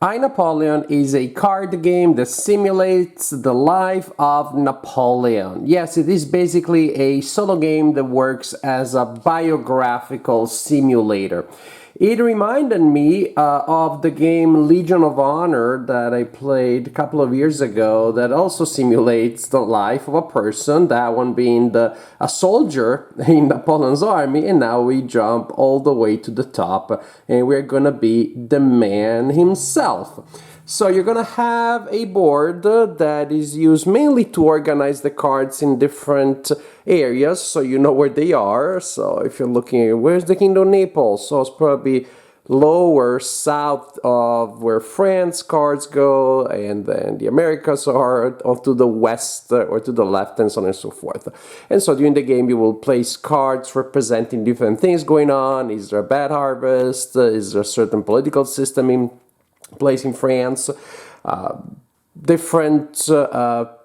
I, Napoleon is a card game that simulates the life of Napoleon. Yes, it is basically a solo game that works as a biographical simulator. It reminded me of the game Legion of Honor that I played a couple of years ago that also simulates the life of a person, that one being a soldier in Napoleon's army, and now we jump all the way to the top and we're gonna be the man himself. So you're gonna have a board that is used mainly to organize the cards in different areas, so you know where they are. So if you're looking at where's the Kingdom of Naples, so it's probably lower south of where France cards go, and then the Americas are off to the west or to the left, and so on and so forth. And so during the game you will place cards representing different things going on. Is there a bad harvest? Is there a certain political system in place in France? Different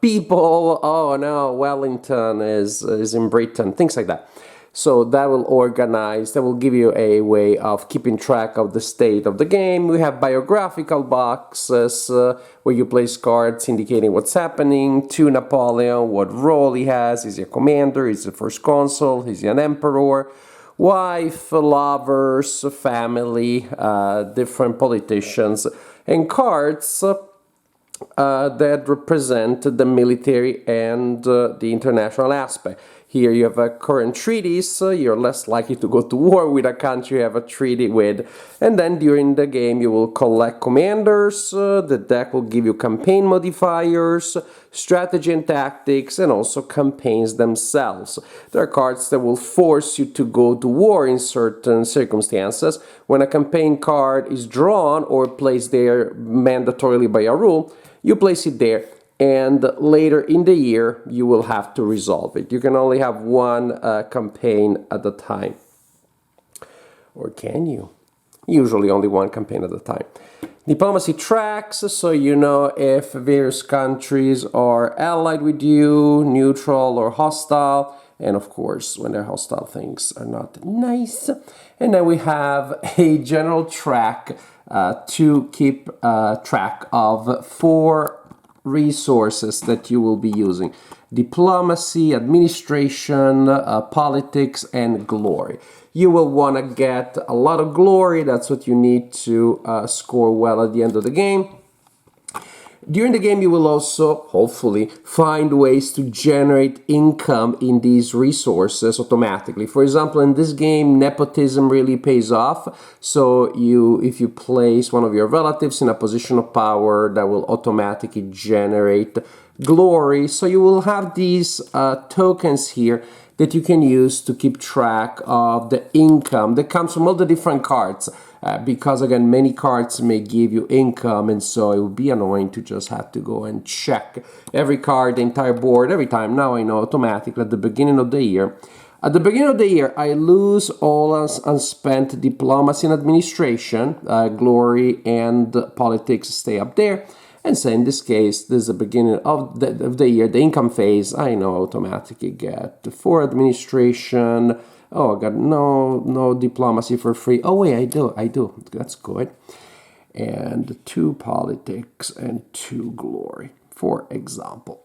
people. Oh no, Wellington is in Britain, things like that. So that will organize, that will give you a way of keeping track of the state of the game. We have biographical boxes where you place cards indicating what's happening to Napoleon, what role he has. Is he a commander? Is he a first consul? Is he an emperor? Wife, lovers, family, different politicians, and cards that represent the military and the international aspect. Here you have a current treaties, you're less likely to go to war with a country you have a treaty with. And then during the game you will collect commanders, the deck will give you campaign modifiers, strategy and tactics, and also campaigns themselves. There are cards that will force you to go to war in certain circumstances. When a campaign card is drawn or placed there mandatorily by a rule, you place it there, and later in the year you will have to resolve it. You can only have one campaign at a time. Or can you? Usually only one campaign at a time. Diplomacy tracks, so you know if various countries are allied with you, neutral or hostile, and of course when they're hostile things are not nice. And then we have a general track to keep track of 4 resources that you will be using: diplomacy, administration, politics, and glory. You will want to get a lot of glory. That's what you need to score well at the end of the game. During the game you will also, hopefully, find ways to generate income in these resources automatically. For example, in this game, nepotism really pays off. So if you place one of your relatives in a position of power, that will automatically generate glory. So you will have these tokens here that you can use to keep track of the income that comes from all the different cards. Because again, many cards may give you income, and so it would be annoying to just have to go and check every card, the entire board, every time. Now I know automatically at the beginning of the year. At the beginning of the year, I lose all unspent diplomacy and administration. Glory and politics stay up there. And so in this case, this is the beginning of the year, the income phase. I know automatically get 4 administration. Oh, I got no diplomacy for free. Oh wait, I do. That's good. And 2 politics and 2 glory, for example.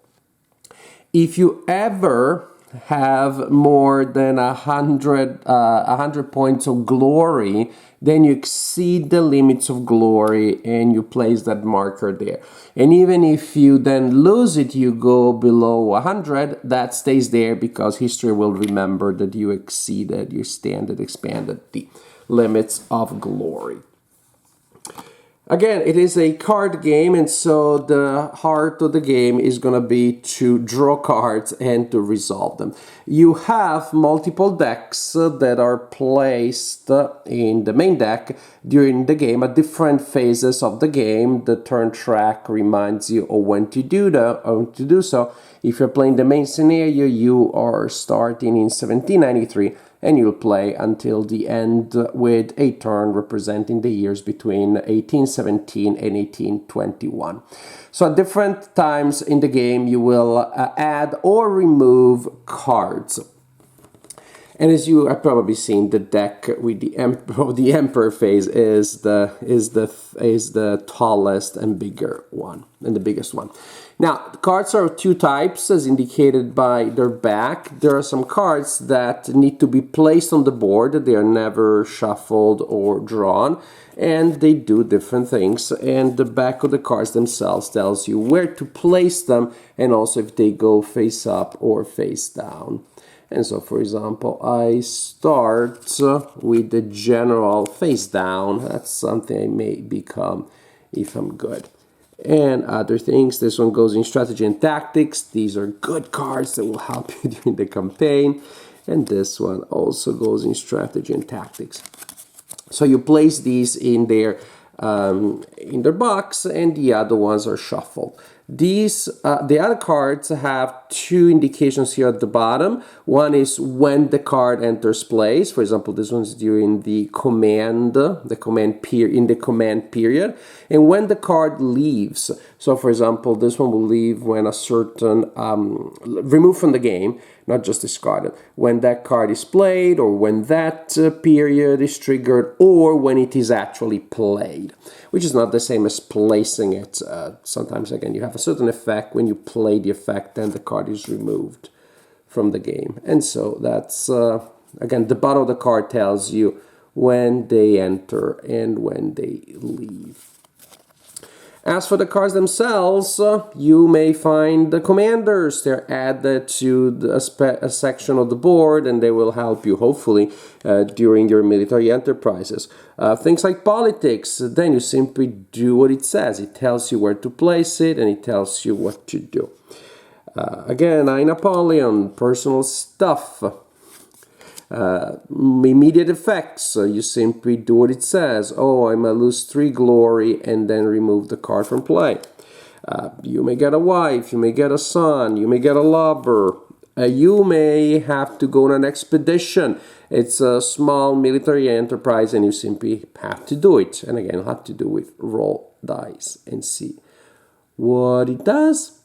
If you ever have more than 100 points of glory, then you exceed the limits of glory and you place that marker there. And even if you then lose it, you go below 100, that stays there because history will remember that you expanded the limits of glory. Again, it is a card game, and so the heart of the game is going to be to draw cards and to resolve them. You have multiple decks that are placed in the main deck during the game at different phases of the game. The turn track reminds you of when to do so. If you're playing the main scenario, you are starting in 1793. And you'll play until the end with a turn representing the years between 1817 and 1821. So at different times in the game, you will add or remove cards. And as you have probably seen, the deck with the Emperor phase is the tallest and bigger one, and the biggest one. Now, the cards are of two types, as indicated by their back. There are some cards that need to be placed on the board. They are never shuffled or drawn, and they do different things. And the back of the cards themselves tells you where to place them, and also if they go face up or face down. And so, for example, I start with the general face down. That's something I may become if I'm good. And other things, this one goes in strategy and tactics. These are good cards that will help you during the campaign. And this one also goes in strategy and tactics. So you place these in their box, and the other ones are shuffled. These the other cards have two indications here at the bottom. One is when the card enters place. For example, this one's during the command period, and when the card leaves. So, for example, this one will leave when a certain removed from the game, not just discarded, when that card is played, or when that period is triggered, or when it is actually played, which is not the same as placing it. Sometimes, again, you have a certain effect. When you play the effect, then the card is removed from the game. And so that's, again, the bottom of the card tells you when they enter and when they leave. As for the cards themselves, you may find the commanders. They're added to a section of the board, and they will help you, hopefully, during your military enterprises. Things like politics, then you simply do what it says. It tells you where to place it, and it tells you what to do. Again, I, Napoleon, personal stuff. Immediate effects, you simply do what it says. Oh, I might lose 3 glory, and then remove the card from play. You may get a wife, you may get a son, you may get a lover. You may have to go on an expedition. It's a small military enterprise, and you simply have to do it. And again, you'll have to do it. Roll dice and see what it does.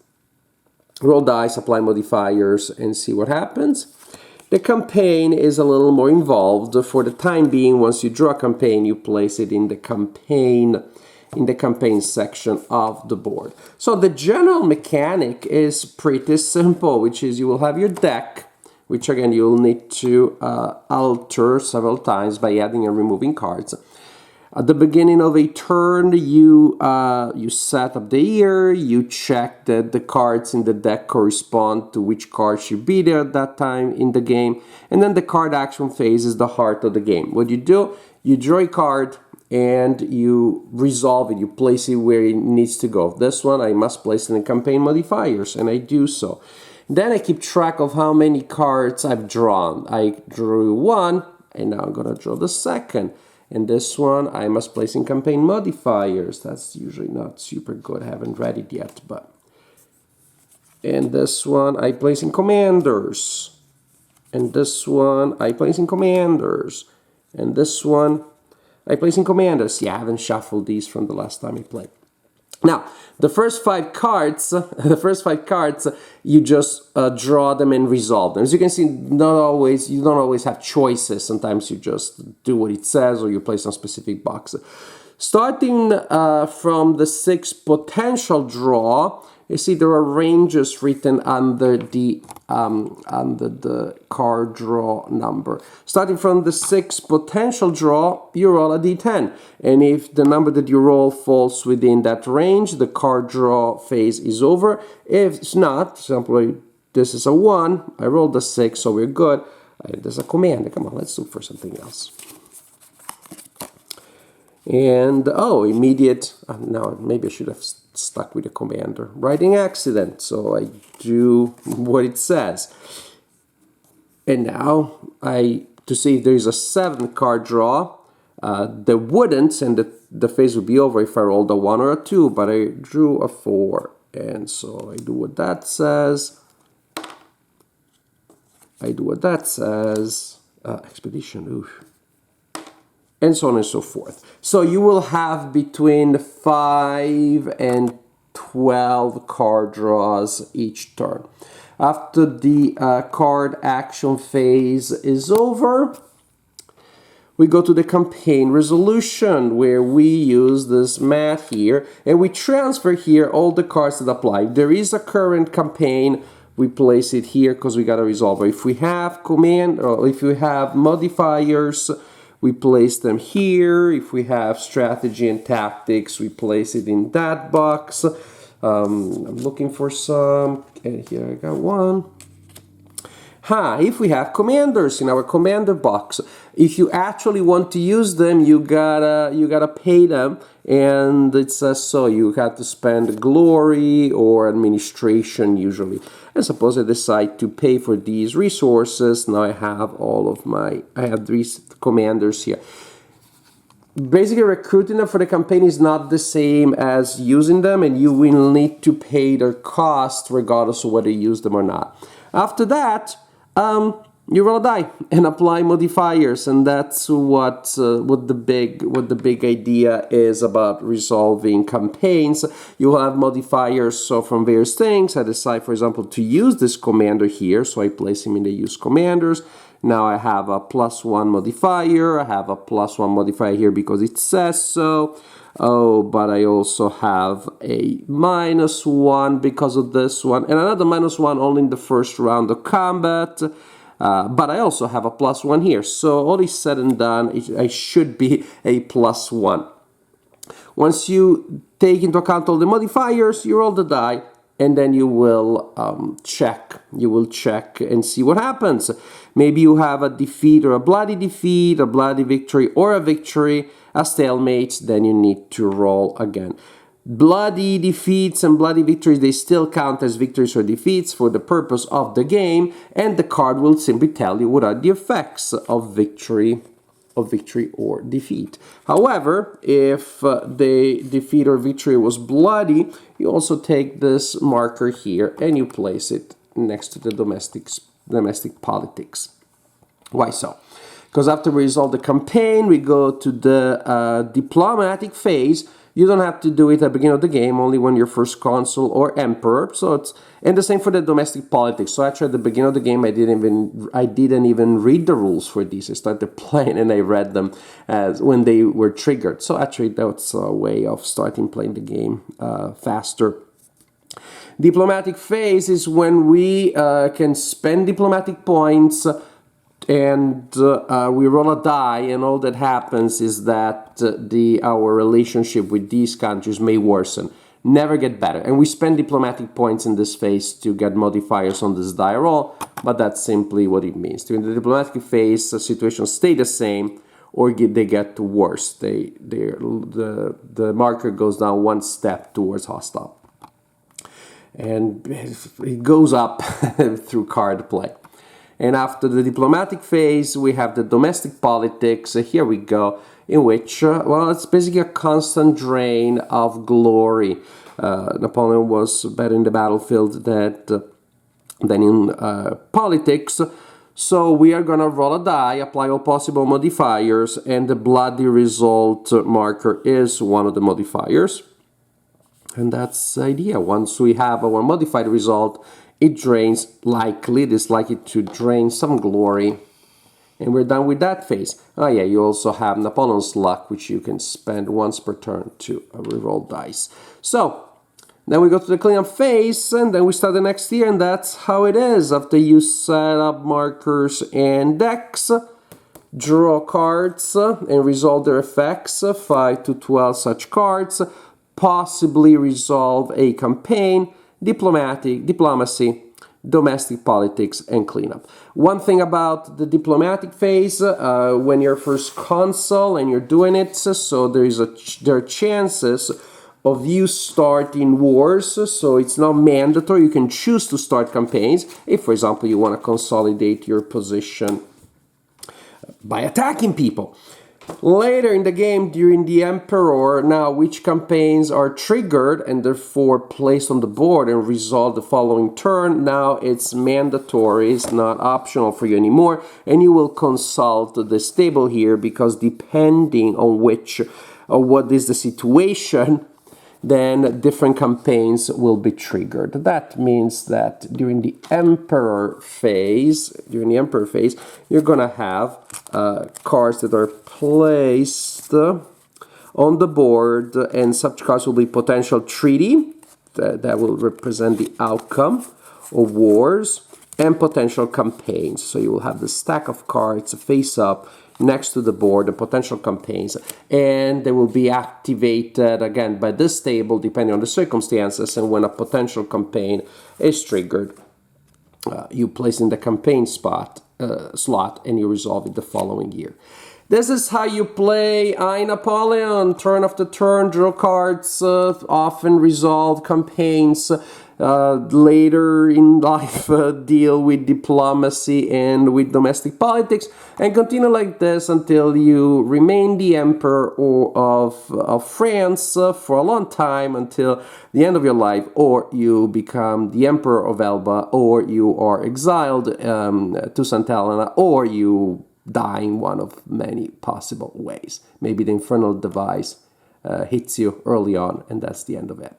Roll dice, apply modifiers, and see what happens. The campaign is a little more involved. For the time being, once you draw a campaign, you place it in the campaign section of the board. So the general mechanic is pretty simple, which is you will have your deck, which again you'll need to alter several times by adding and removing cards. At the beginning of a turn, you set up the year, you check that the cards in the deck correspond to which card should be there at that time in the game, and then the card action phase is the heart of the game. What you do, you draw a card and you resolve it, you place it where it needs to go. This one I must place it in campaign modifiers, and I do so. Then I keep track of how many cards I've drawn. I drew one, and now I'm going to draw the second. And this one I must place in campaign modifiers. That's usually not super good. I haven't read it yet, but. And this one I place in commanders. And this one I place in commanders. And this one I place in commanders. Yeah, I haven't shuffled these from the last time I played. Now, the first 5 cards, you just draw them and resolve them. As you can see, you don't always have choices. Sometimes you just do what it says, or you place on specific boxes. Starting from the 6th potential draw, you see there are ranges written under the card draw number. Starting from the 6th potential draw, you roll a d10. And if the number that you roll falls within that range, the card draw phase is over. If it's not, for example, this is a 1, I rolled a 6, so we're good. There's a command. Come on, let's look for something else. And, oh, immediate, no, maybe I should have stuck with the commander. Writing accident, so I do what it says. And now, to see if there is a 7th card draw, there wouldn't, and the phase would be over if I rolled a 1 or a 2, but I drew a 4. And so I do what that says. Expedition, oof. And so on and so forth. So you will have between 5 and 12 card draws each turn. After the card action phase is over, we go to the campaign resolution, where we use this math here, and we transfer here all the cards that apply. If there is a current campaign, we place it here because we got to resolve it. If we have command, or if we have modifiers, we place them here. If we have strategy and tactics, we place it in that box. I'm looking for some, and here I got one. If we have commanders in our commander box, if you actually want to use them, you gotta pay them, and it says so. You have to spend glory or administration usually. And suppose I decide to pay for these resources. Now I have I have these commanders here. Basically, recruiting them for the campaign is not the same as using them, and you will need to pay their cost regardless of whether you use them or not. After that, you roll a die and apply modifiers, and that's what the big idea is about resolving campaigns. You have modifiers, so from various things. I decide, for example, to use this commander here, so I place him in the use commanders. Now I have a +1 modifier. I have a +1 modifier here because it says so. Oh, but I also have a -1 because of this one, and another -1 only in the first round of combat. But I also have a +1 here, so all is said and done, I should be a +1. Once you take into account all the modifiers, you roll the die, and then you will check. You will check and see what happens. Maybe you have a defeat or a bloody defeat, a bloody victory or a victory, a stalemate, then you need to roll again. Bloody defeats and bloody victories, they still count as victories or defeats for the purpose of the game, and the card will simply tell you what are the effects of victory or defeat. However, if the defeat or victory was bloody, you also take this marker here and you place it next to the domestic politics. Why so? Because after we resolve the campaign, we go to the diplomatic phase. You don't have to do it at the beginning of the game, only when you're first consul or emperor. And the same for the domestic politics. So actually at the beginning of the game, I didn't even read the rules for these. I started playing and I read them as when they were triggered. So actually that's a way of starting playing the game faster. Diplomatic phase is when we can spend diplomatic points, and we roll a die, and all that happens is that our relationship with these countries may worsen, never get better. And we spend diplomatic points in this phase to get modifiers on this die roll, but that's simply what it means. During the diplomatic phase, the situations stay the same, or they get worse. The marker goes down one step towards hostile. And it goes up through card play. And after the diplomatic phase, we have the domestic politics. Here we go, in which, it's basically a constant drain of glory. Napoleon was better in the battlefield than in politics. So we are going to roll a die, apply all possible modifiers, and the bloody result marker is one of the modifiers. And that's the idea. Once we have our modified result, it drains it is likely to drain some glory. And we're done with that phase. Oh yeah, you also have Napoleon's luck, which you can spend once per turn to reroll dice. So, then we go to the cleanup phase, and then we start the next year, and that's how it is. After you set up markers and decks, draw cards and resolve their effects, 5 to 12 such cards, possibly resolve a campaign, diplomacy, domestic politics, and cleanup. One thing about the diplomatic phase, when you're first consul and you're doing it, so there are chances of you starting wars, so it's not mandatory. You can choose to start campaigns if, for example, you want to consolidate your position by attacking people. Later in the game, during the Emperor, now which campaigns are triggered and therefore placed on the board and resolve the following turn, now it's mandatory, it's not optional for you anymore, and you will consult this table here, because depending on what is the situation, then different campaigns will be triggered. That means that during the emperor phase, you're gonna have cards that are placed on the board, and such cards will be potential treaty, that will represent the outcome of wars, and potential campaigns. So you will have the stack of cards face up next to the board, the potential campaigns, and they will be activated again by this table depending on the circumstances. And when a potential campaign is triggered, you place in the campaign slot and you resolve it the following year. This is how you play I, Napoleon. Turn after turn, draw cards, often resolve campaigns. Later in life, deal with diplomacy and with domestic politics, and continue like this until you remain the emperor of France for a long time, until the end of your life, or you become the emperor of Elba, or you are exiled to St. Helena, or you die in one of many possible ways. Maybe the infernal device hits you early on, and that's the end of it.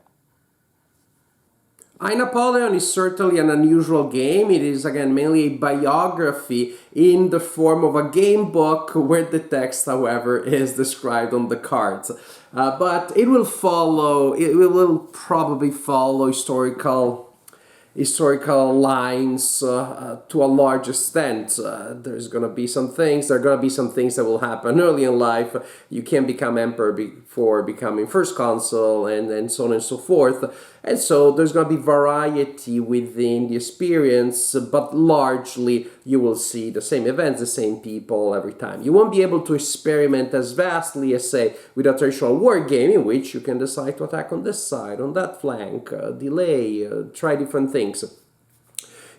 I, Napoleon is certainly an unusual game. It is, again, mainly a biography in the form of a game book where the text, however, is described on the cards. But it will probably follow historical lines to a large extent. There are going to be some things that will happen early in life. You can become emperor before becoming first consul, and so on and so forth. And so there's going to be variety within the experience, but largely you will see the same events, the same people every time. You won't be able to experiment as vastly as, say, with a traditional war game, in which you can decide to attack on this side, on that flank, delay, try different things.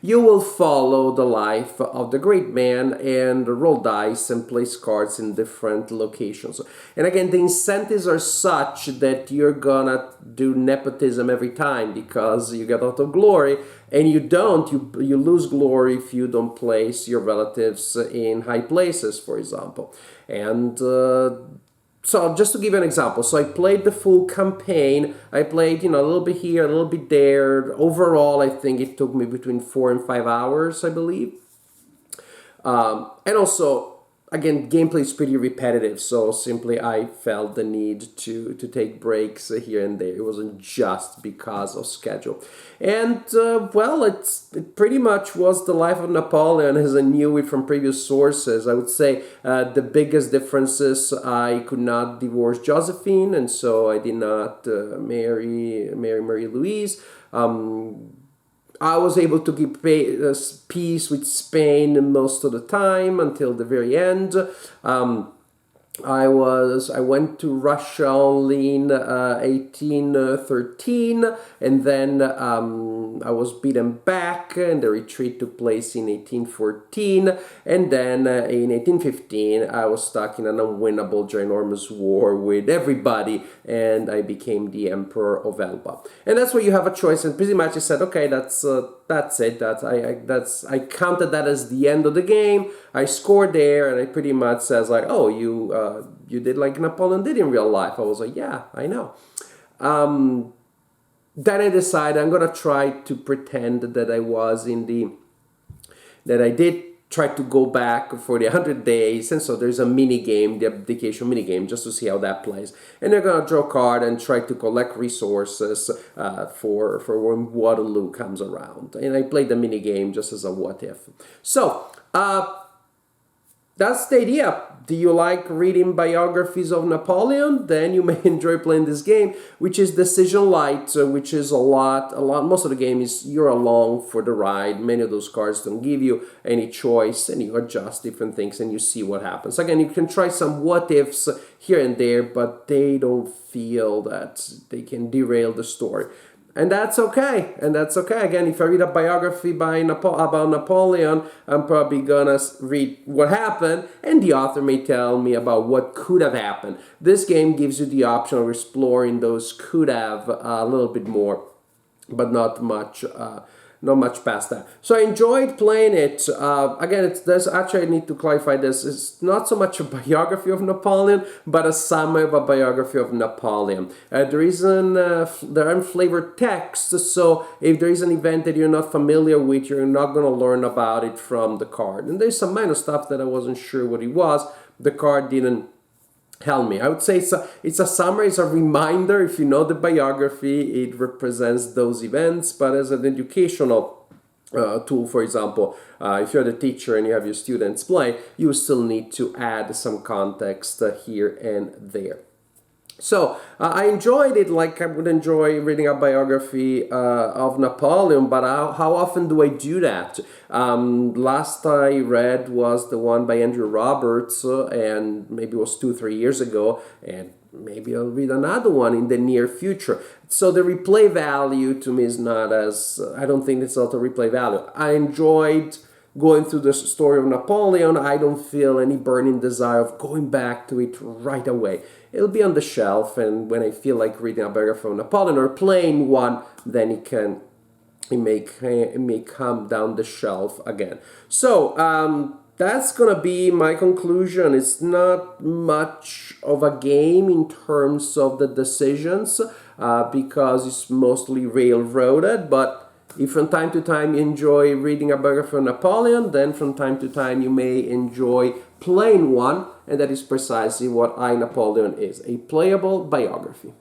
You will follow the life of the great man and roll dice and place cards in different locations. And again, the incentives are such that you're gonna do nepotism every time, because you get a lot of glory, and you lose glory if you don't place your relatives in high places, for example. And so just to give you an example, so I played the full campaign. I played, a little bit here, a little bit there. Overall, I think it took me between 4 and 5 hours, I believe. And also, again, gameplay is pretty repetitive, so simply I felt the need to take breaks here and there. It wasn't just because of schedule. And, it pretty much was the life of Napoleon as I knew it from previous sources. I would say the biggest differences, I could not divorce Josephine, and so I did not marry Marie Louise. I was able to keep peace with Spain most of the time until the very end. I went to Russia only in 1813, and then I was beaten back, and the retreat took place in 1814, and then in 1815 I was stuck in an unwinnable, ginormous war with everybody, and I became the Emperor of Elba. And that's where you have a choice, and pretty much I said, okay, that's it. I counted that as the end of the game. I scored there, and I pretty much says like, oh, you did like Napoleon did in real life. I was like, yeah, I know. Then I decided I'm gonna try to pretend that I did try to go back for the 100 days, and so there's a mini game, the abdication mini game, just to see how that plays. And they're gonna draw a card and try to collect resources for when Waterloo comes around. And I played the mini game just as a what if. So that's the idea. Do you like reading biographies of Napoleon? Then you may enjoy playing this game, which is decision light, which is a lot. Most of the game is you're along for the ride. Many of those cards don't give you any choice, and you adjust different things and you see what happens. Again, you can try some what ifs here and there, but they don't feel that they can derail the story. And that's okay. Again, if I read a biography about Napoleon, I'm probably gonna read what happened, and the author may tell me about what could have happened. This game gives you the option of exploring those could have a little bit more, but not much not much past that. So I enjoyed playing it. Again, there's actually, I need to clarify this. It's not so much a biography of Napoleon, but a summary of a biography of Napoleon. There aren't flavored texts, so if there is an event that you're not familiar with, you're not going to learn about it from the card. And there's some minor stuff that I wasn't sure what it was. The card didn't tell me. I would say it's a summary, it's a reminder. If you know the biography, it represents those events, but as an educational tool, for example, if you're the teacher and you have your students play, you still need to add some context here and there. So I enjoyed it like I would enjoy reading a biography of Napoleon, but how often do I do that? Last I read was the one by Andrew Roberts, and maybe it was 2-3 years ago, and maybe I'll read another one in the near future. So the replay value to me is not as, I don't think it's not a replay value. I enjoyed going through the story of Napoleon. I don't feel any burning desire of going back to it right away. It'll be on the shelf, and when I feel like reading a biography of Napoleon or playing one, then it may come down the shelf again. So that's gonna be my conclusion. It's not much of a game in terms of the decisions because it's mostly railroaded, but if from time to time you enjoy reading a biography of Napoleon, then from time to time you may enjoy playing one, and that is precisely what I, Napoleon, is, a playable biography.